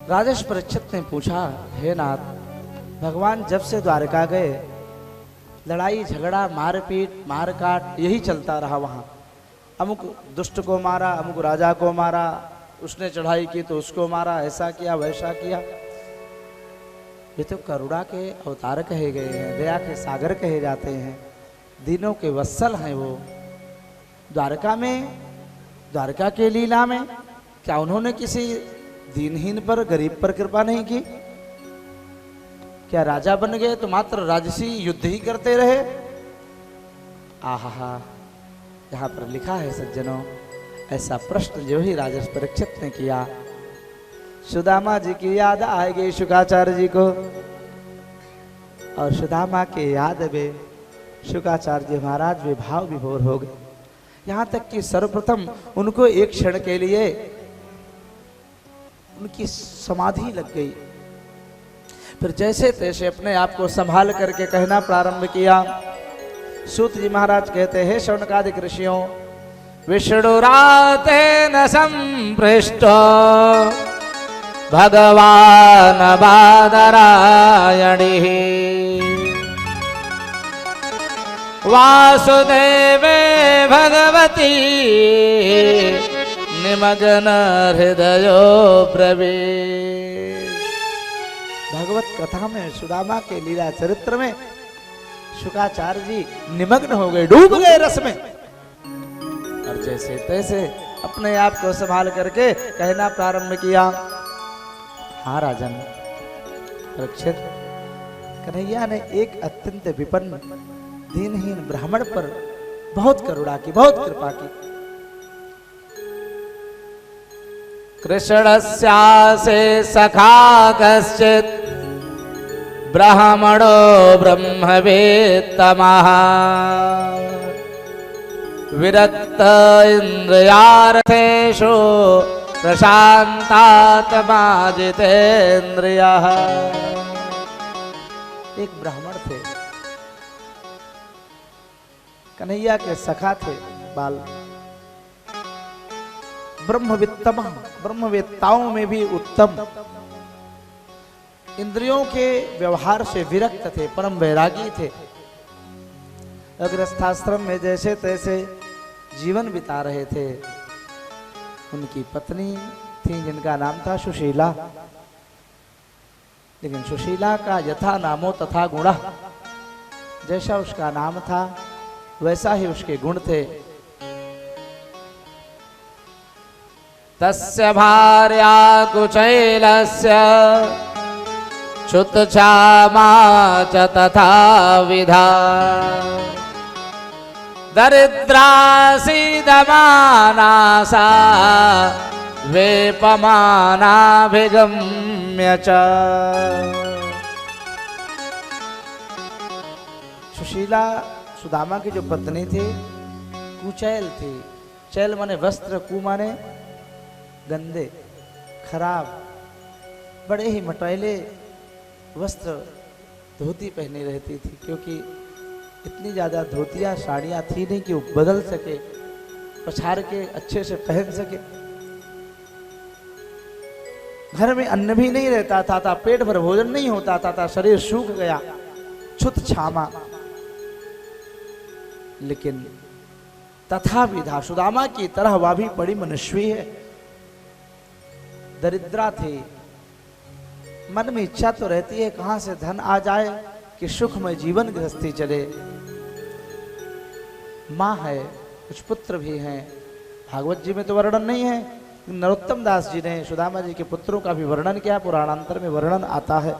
राजेश परीक्षित ने पूछा, हे नाथ, भगवान जब से द्वारका गए लड़ाई झगड़ा मारपीट मारकाट यही चलता रहा। वहाँ अमुक दुष्ट को मारा, अमुक राजा को मारा, उसने चढ़ाई की तो उसको मारा, ऐसा किया वैसा किया। ये तो करुणा के अवतार कहे गए हैं, दया के सागर कहे जाते हैं, दीनों के वत्सल हैं वो। द्वारका में, द्वारका के लीला में क्या उन्होंने किसी दीनहीन पर, गरीब पर कृपा नहीं की? क्या राजा बन गए तो मात्र राजसी युद्ध ही करते रहे? आहा, यहाँ पर लिखा है सज्जनों, ऐसा प्रश्न जो ही राजेश परीक्षित ने किया, सुदामा जी की याद आएगी शुकाचार्य जी को, और सुदामा के याद में शुकाचार्य जी महाराज विभाव विभोर हो गए। यहाँ तक कि सर्वप्रथम उनको एक क्षण के लिए उनकी समाधि लग गई। फिर जैसे तैसे अपने आप को संभाल करके कहना प्रारंभ किया। सूत जी महाराज कहते हैं, शौनकादिक ऋषियों, विष्णुरातेन संपृष्ट भगवान बादरायणी वासुदेवे भगवती निमग्न हृदयो प्रवेश। भगवत कथा में, सुदामा के लीला चरित्र में शुकाचार्य जी निमग्न हो गए, डूब गए रस में। और जैसे तैसे अपने आप को संभाल करके कहना प्रारंभ किया, हाँ राजन परीक्षित, कन्हैया ने एक अत्यंत विपन्न दीनहीन ब्राह्मण पर बहुत करुणा की, बहुत कृपा की। कृष्णस्यासे सखा कश्चित् ब्राह्मणो ब्रह्मवेत्तमः विरक्त इंद्रियार्थेषु प्रशांतात्मा जितेन्द्रियः। एक ब्राह्मण थे, कन्हैया के सखा थे, बाल ब्रह्मवित्तम, ब्रह्मवेत्ताओं में भी उत्तम, इंद्रियों के व्यवहार से विरक्त थे, परम वैरागी थे। गृहस्थाश्रम में जैसे तैसे जीवन बिता रहे थे। उनकी पत्नी थी जिनका नाम था सुशीला, लेकिन सुशीला का यथा नामो तथा गुणा, जैसा उसका नाम था वैसा ही उसके गुण थे। तस्य भार्या कुचैलस्य क्षुत्क्षामा च तथा विधा दरिद्रासीदमाना सा वेपमानाभिगम्य च। सुशीला सुदामा की जो पत्नी थी कुचैल थी। चैल माने वस्त्र, कु माने गंदे खराब, बड़े ही मटैले वस्त्र धोती पहनी रहती थी, क्योंकि इतनी ज़्यादा धोतियाँ साड़ियाँ थी नहीं कि वो बदल सके, पछाड़ के अच्छे से पहन सके। घर में अन्न भी नहीं रहता था, पेट भर भोजन नहीं होता था, शरीर सूख गया, छुत छामा। लेकिन तथा विधा, सुदामा की तरह वह भी बड़ी मनस्वी है। दरिद्रा थी, मन में इच्छा तो रहती है कहां से धन आ जाए कि सुखमय जीवन गृहस्थी चले। माँ है, कुछ पुत्र भी हैं। भागवत जी में तो वर्णन नहीं है, नरोत्तम दास जी ने सुदामा जी के पुत्रों का भी वर्णन किया, पुराणांतर में वर्णन आता है।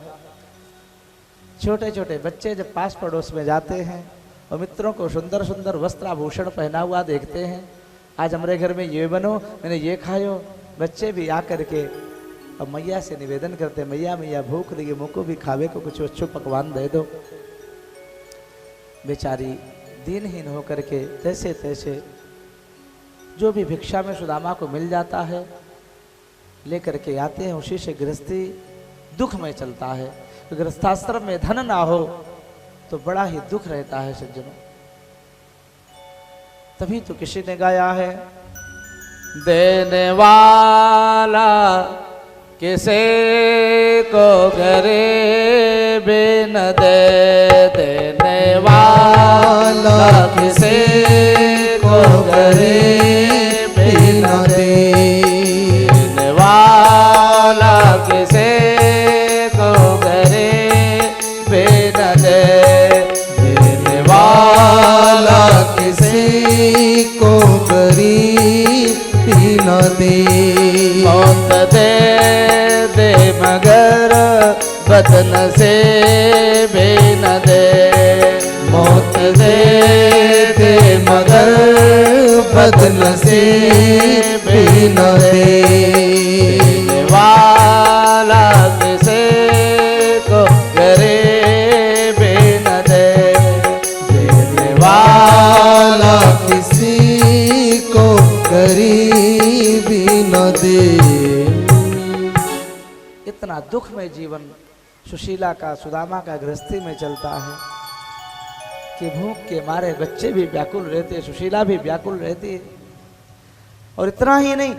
छोटे छोटे बच्चे जब पास पड़ोस में जाते हैं और मित्रों को सुंदर सुंदर वस्त्राभूषण पहना हुआ देखते हैं, आज हमारे घर में ये बनो, मैंने ये खायो, बच्चे भी आकर के और मैया से निवेदन करते, मैया मैया भूख लगी, मुझको भी खावे को कुछ अच्छे पकवान दे दो। बेचारी दीनहीन होकर के तैसे तैसे जो भी भिक्षा में सुदामा को मिल जाता है लेकर के आते हैं, उसी से गृहस्थी दुख में चलता है। तो गृहस्थाश्रम में धन ना हो तो बड़ा ही दुख रहता है सज्जनों। तभी तो किसी ने गाया है, देने वाला किसे को घरे बिन दे देने वाला, किसे को घरे बिन देने वाला, किसे को घरे बिन दे देने वाला, किसी को गरीब न दे। मौत दे दे मगर बदन से बिन दे, मौत दे दे मगर बदन से भी न दे। देने वाला किसे को करे बिन दे, देने वाला किसी को गरीबी न दे। इतना दुखमय जीवन सुशीला का, सुदामा का गृहस्थी में चलता है कि भूख के मारे बच्चे भी व्याकुल रहते, सुशीला भी व्याकुल रहती है। और इतना ही नहीं,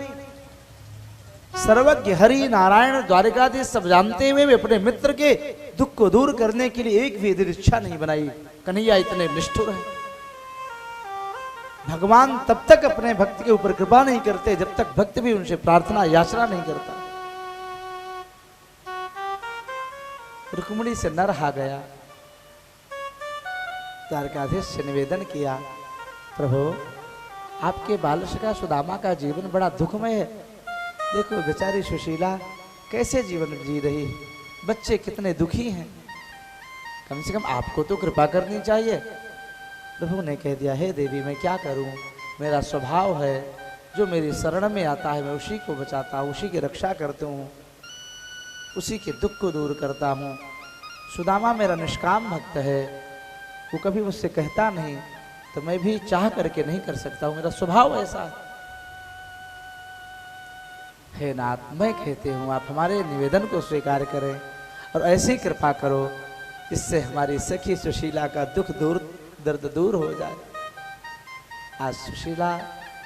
सर्वज्ञ हरि नारायण द्वारिकाधीश सब जानते हुए भी अपने मित्र के दुख को दूर करने के लिए एक भी दिन इच्छा नहीं बनाई। कन्हैया इतने निष्ठुर हैं, भगवान तब तक अपने भक्त के ऊपर कृपा नहीं करते जब तक भक्त भी उनसे प्रार्थना याचना नहीं करता। रुक्मिणी से न रहा गया, द्वारकाधीश से निवेदन किया, प्रभु आपके बालसखा सुदामा का जीवन बड़ा दुखमय है। देखो बेचारी सुशीला कैसे जीवन जी रही, बच्चे कितने दुखी हैं, कम से कम आपको तो कृपा करनी चाहिए। प्रभु ने कह दिया, हे देवी मैं क्या करूं, मेरा स्वभाव है जो मेरी शरण में आता है मैं उसी को बचाता हूँ, उसी की रक्षा करता हूँ, उसी के दुख को दूर करता हूँ। सुदामा मेरा निष्काम भक्त है, वो कभी मुझसे कहता नहीं तो मैं भी चाह करके नहीं कर सकता हूँ, मेरा स्वभाव ऐसा है। हे नाथ मैं कहती हूँ आप हमारे निवेदन को स्वीकार करें और ऐसी कृपा करो इससे हमारी सखी सुशीला का दुख दूर, दर्द दूर हो जाए। आज सुशीला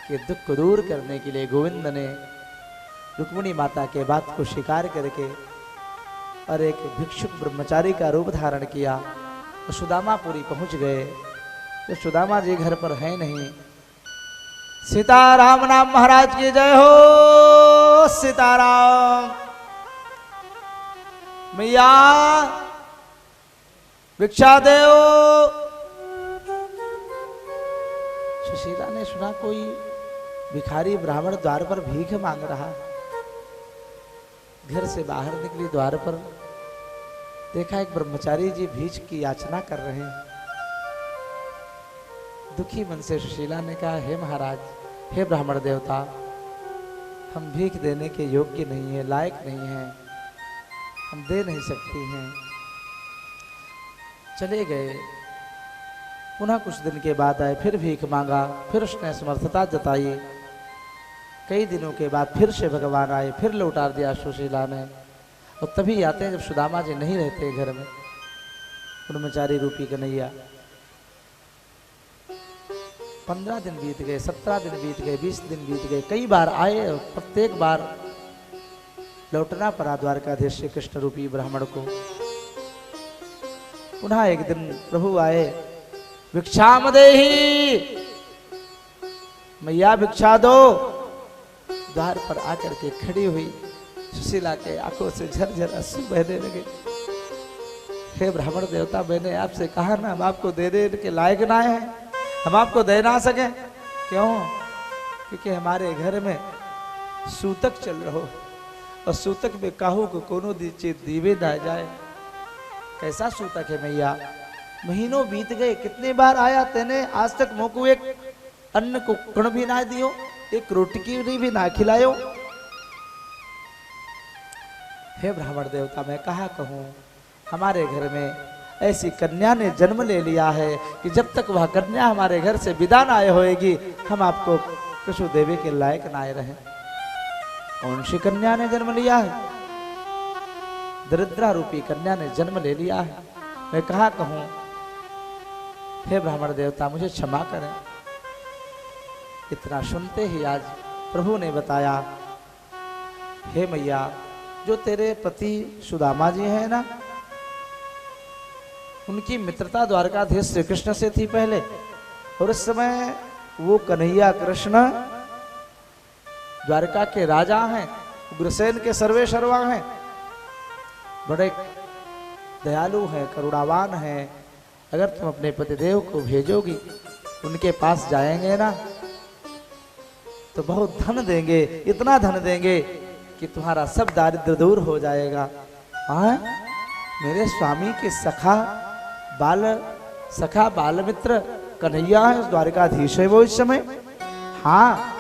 के दुख को दूर करने के लिए गोविंद ने रुक्मिणी माता के बात को स्वीकार करके और एक भिक्षुक ब्रह्मचारी का रूप धारण किया तो सुदामापुरी पहुंच गए। तो सुदामा जी घर पर है नहीं। सीताराम नाम महाराज की जय हो, सीताराम। मैया भिक्षा देओ। सुशीला ने सुना कोई भिखारी ब्राह्मण द्वार पर भीख मांग रहा। घर से बाहर निकली, द्वार पर देखा एक ब्रह्मचारी जी भीख की याचना कर रहे हैं। दुखी मन से सुशीला ने कहा, हे महाराज, हे ब्राह्मण देवता, हम भीख देने के योग्य नहीं है, लायक नहीं है, हम दे नहीं सकती हैं। चले गए। पुनः कुछ दिन के बाद आए, फिर भीख मांगा, फिर उसने समर्थता जताई। कई दिनों के बाद फिर से भगवान आए, फिर लौटा दिया सुशीला ने। और तभी आते हैं जब सुदामा जी नहीं रहते घर में, ब्रह्मचारी रूपी कन्हैया। 15 दिन बीत गए, 17 दिन बीत गए, 20 दिन बीत गए, कई बार आए और प्रत्येक बार लौटना पड़ा द्वारकाधीश श्री कृष्ण रूपी ब्राह्मण को। पुनः एक दिन प्रभु आए, भिक्षाम देहि, मैया भिक्षा दो। द्वार पर आकर के खड़ी हुई सुशीला के आंखों से झरझर आंसू बहने लगे। हे ब्राह्मण देवता, मैंने आपसे कहा ना हम आपको दे दे के लायक ना है, हम आपको दे ना सके। क्यों? क्योंकि हमारे घर में सूतक चल रहा हो और सूतक में काहू को कोनो दीवे ना जाए। कैसा सूतक है मैया? महीनों बीत गए, कितने बार आया तेने, आज तक मोको एक अन्न को कण भी ना दियो, एक रोटी की भी ना खिलायो। हे ब्राह्मण देवता, मैं कहा कहूँ, हमारे घर में ऐसी कन्या ने जन्म ले लिया है कि जब तक वह कन्या हमारे घर से विदा ना आए होएगी, हम आपको कछु देवे के लायक ना आए रहे। कौन सी कन्या ने जन्म लिया है? दरिद्रा रूपी कन्या ने जन्म ले लिया है। मैं कहा कहूँ, हे ब्राह्मण देवता, मुझे क्षमा करें। इतना सुनते ही आज प्रभु ने बताया, हे मैया, जो तेरे पति सुदामा जी हैं ना, उनकी मित्रता द्वारकाधीश श्री कृष्ण से थी पहले, और इस समय वो कन्हैया कृष्ण द्वारका के राजा हैं, उग्रसेन के सर्वे सर्वा हैं, बड़े दयालु हैं, करुणावान हैं। अगर तुम अपने पतिदेव को भेजोगी, उनके पास जाएंगे ना, तो बहुत धन देंगे, इतना धन देंगे कि तुम्हारा सब दारिद्र दूर हो जाएगा। हाँ, मेरे स्वामी के सखा बाल मित्र कन्हैया है, द्वारकाधीश है वो इस समय। हाँ,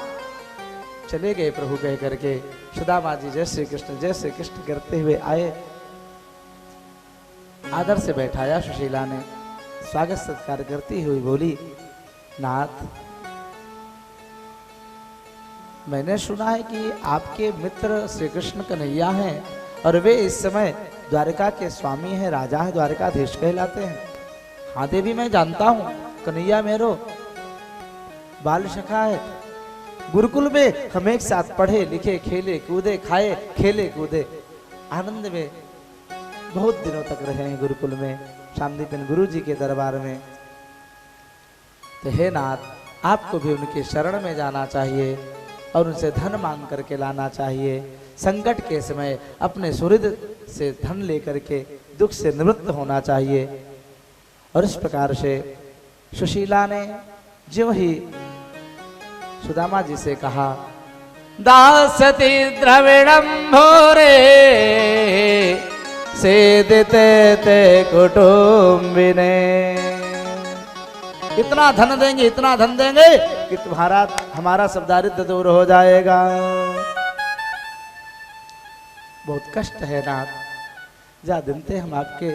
चले गए प्रभु कह करके। सुदामा जी जय श्री कृष्ण करते हुए आए, आदर से बैठाया। सुशीला ने स्वागत सत्कार करती हुई बोली, नाथ, मैंने सुना है कि आपके मित्र श्री कृष्ण कन्हैया हैं और वे इस समय द्वारका के स्वामी हैं, राजा हैं, द्वारकाधीश कहलाते हैं। हाँ देवी, मैं जानता हूँ, कन्हैया मेरो बाल सखा है। गुरुकुल में हम एक साथ पढ़े लिखे, खेले कूदे, खाए खेले कूदे, आनंद में बहुत दिनों तक रहे हैं गुरुकुल में, शांतिपन गुरु जी के दरबार में। तो हे नाथ, आपको भी उनके शरण में जाना चाहिए और उनसे धन मांग करके लाना चाहिए। संकट के समय अपने सुहृद से धन लेकर के दुख से निवृत्त होना चाहिए। और इस प्रकार से सुशीला ने जो ही सुदामा जी से कहा, दासति द्रविणं भोरे सेदिते ते कुटुम्बिने, इतना धन देंगे, इतना धन देंगे कि तुम्हारा हमारा सब दारिद्र दूर हो जाएगा। बहुत कष्ट है नाथ, जा दिन से हम आपके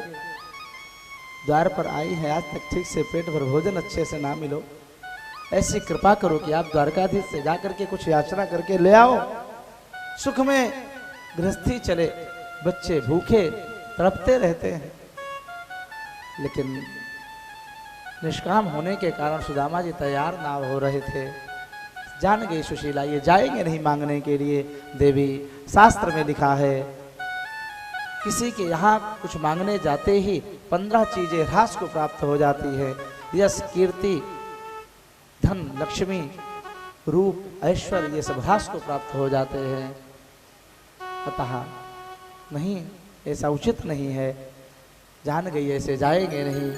द्वार पर आई हैं, आज तक ठीक से पेट भर भोजन अच्छे से ना मिलो। ऐसी कृपा करो कि आप द्वारकाधीश से जाकर के कुछ याचना करके ले आओ, सुख में गृहस्थी चले। बच्चे भूखे तड़पते रहते हैं, लेकिन निष्काम होने के कारण सुदामा जी तैयार ना हो रहे थे। जान गई सुशीला, ये जाएंगे नहीं मांगने के लिए। देवी, शास्त्र में लिखा है, किसी के यहाँ कुछ मांगने जाते ही 15 चीजें ह्रास को प्राप्त हो जाती है। यश, कीर्ति, धन, लक्ष्मी, रूप, ऐश्वर्य, ये सब ह्रास को प्राप्त हो जाते हैं। अतः नहीं, ऐसा उचित नहीं है। जान गई ऐसे जाएंगे नहीं।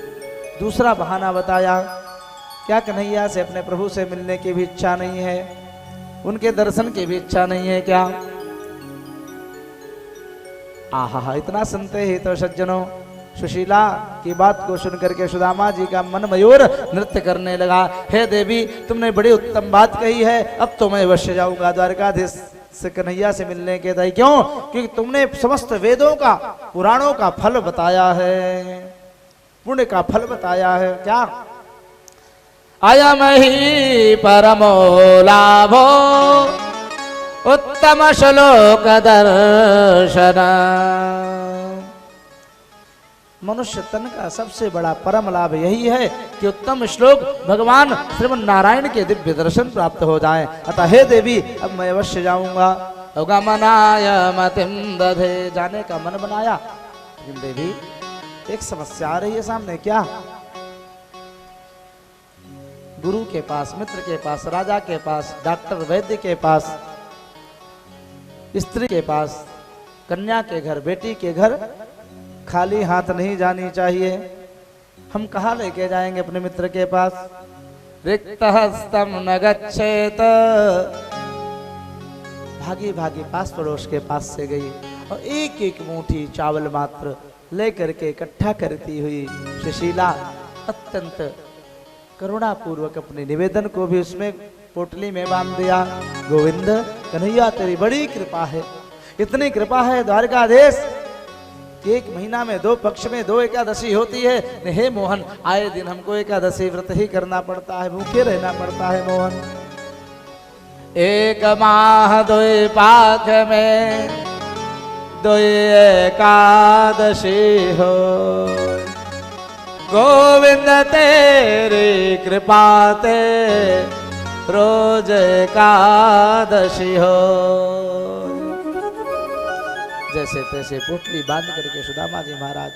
दूसरा बहाना बताया, क्या कन्हैया से अपने प्रभु से मिलने की भी इच्छा नहीं है, उनके दर्शन की भी इच्छा नहीं है क्या? आहा, इतना सुनते ही तो सज्जनों, सुशीला की बात को सुनकर के सुदामा जी का मन मयूर नृत्य करने लगा। हे देवी, तुमने बड़ी उत्तम बात कही है, अब तो मैं अवश्य जाऊंगा द्वारकाधीश से कन्हैया से मिलने के लिए। क्यों? क्योंकि तुमने समस्त वेदों का, पुराणों का फल बताया है, पुण्य का फल बताया है। क्या? अयम ही परमो लाभो उत्तम श्लोक दर्शन। मनुष्य तन का सबसे बड़ा परम लाभ यही है कि उत्तम श्लोक भगवान श्रीमन नारायण के दिव्य दर्शन प्राप्त हो जाएं। अतः हे देवी, अब मैं अवश्य जाऊंगा। गमनाय मतिम दधे, जाने का मन बनाया। लेकिन देवी, एक समस्या आ रही है सामने। क्या? गुरु के पास, मित्र के पास, राजा के पास, डॉक्टर वैद्य के पास, स्त्री के पास, कन्या के घर, बेटी के घर खाली हाथ नहीं जानी चाहिए। हम कहाँ लेके जाएंगे अपने मित्र के पास? रिक्त हस्तम न गच्छेत, भागी भागी पास पड़ोस के पास से गई और एक एक मुट्ठी चावल मात्र लेकर के इकट्ठा करती हुई सुशीला अत्यंत करुणा पूर्वक अपने निवेदन को भी उसमें पोटली में बांध दिया। गोविंद, कन्हैया तेरी बड़ी कृपा है, इतनी कृपा है द्वारकाधीश, एक महीना में 2 पक्ष में 2 एकादशी होती है। हे मोहन, आए दिन हमको एकादशी व्रत ही करना पड़ता है, भूखे रहना पड़ता है मोहन। 1 माह 2 पाख में 2 एकादशी हो, गोविंद तेरी कृपा ते रोज एकादशी हो। जैसे तैसे पोटली बांध करके सुदामा जी महाराज